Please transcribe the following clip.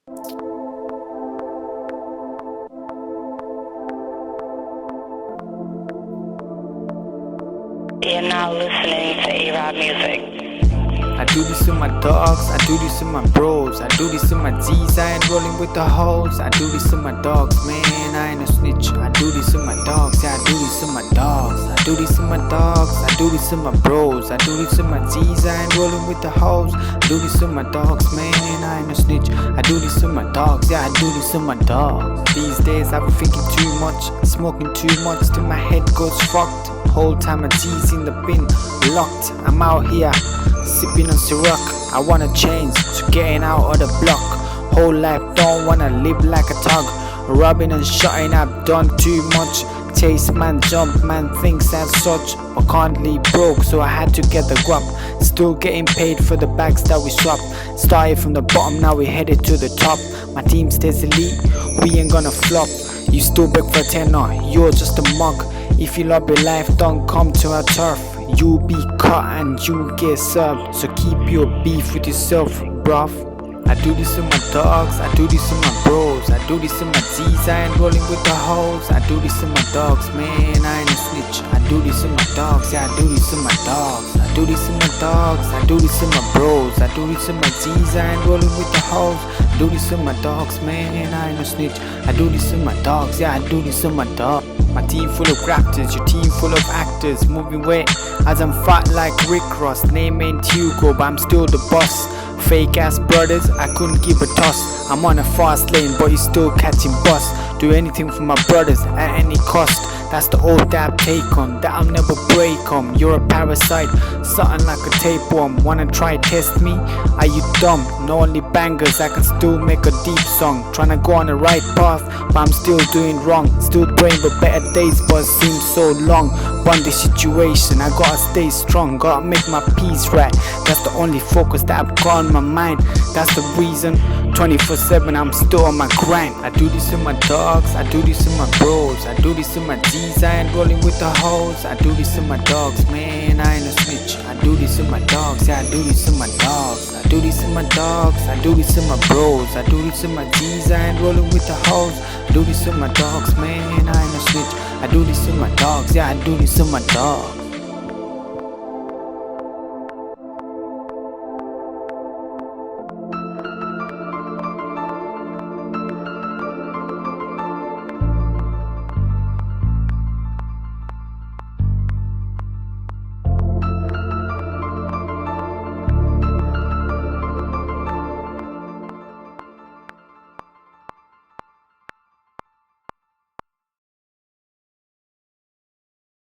You're now listening to A-Rob music. I do this with my dogs, I do this with my bros, I do this with my Z's, I ain't rolling with the hoes. I do this with my dogs, man, I ain't a snitch. I do this with my dogs, yeah, I do this with my dogs. I do this with my dogs, I do this with my bros, I do this with my Z's, I ain't rolling with the hoes. I do this with my dogs, man, I ain't a snitch. I do this with my dogs, yeah, I do this with my dogs. These days I've been thinking too much, smoking too much till my head goes fucked. Whole time my G's in the bin, locked. I'm out here, sipping on ciroc. I wanna change to getting out of the block. Whole life don't wanna live like a thug. Robbing and shottin, I've done too much. Chase man, jump man, thinks as such. But can't leave broke, so I had to get the guap. Still getting paid for the bags that we swap. Started from the bottom, now we headed to the top. My team stays elite, we ain't gonna flop. You still beg for a tenner, you're just a mug. If you love your life, don't come to our turf. You'll be caught and you'll get served. So keep your beef with yourself, bruv. I do this with my dogs, I do this with my bros, I do this with my Z's, I ain't rolling with the hoes. I do this with my dogs, man, I ain't a snitch. I do this with my dogs, yeah, I do this with my dogs. I do this with my dogs, I do this with my bros, I do this with my Z's, I ain't rolling with the hoes. I do this with my dogs, man, I ain't a snitch. I do this with my dogs, yeah, I do this with my dogs. My team full of grafters, your team full of actors. Moving weight as I'm fat like Rick Ross. Name ain't Hugo, but I'm still the boss. Fake ass brothers, I couldn't give a toss. I'm on a fast lane, but you still catching bus. Do anything for my brothers at any cost. That's the old dab take on, that I'll never break on. You're a parasite, something like a tapeworm. Wanna try test me? Are you dumb? No, only bangers, I can still make a deep song. Tryna go on the right path, but I'm still doing wrong. Still praying for better days, but it seems so long. Bondage situation, I gotta stay strong. Gotta make my peace right, that's the only focus that I've got on my mind. That's the reason, 24/7 I'm still on my grind. I do this with my dogs, I do this with my bros, I do this with my G's, I ain't rolling with the hoes. I do this with my dogs, man, I ain't a snitch. I do this with my dogs, yeah, I do this with my dogs. I do this with my dogs, I do this with my bros, I do this with my G's, I ain't rolling with the hoes. I do this with my dogs, man, I ain't a snitch. I do this with my dogs, yeah, I do this with my dogs.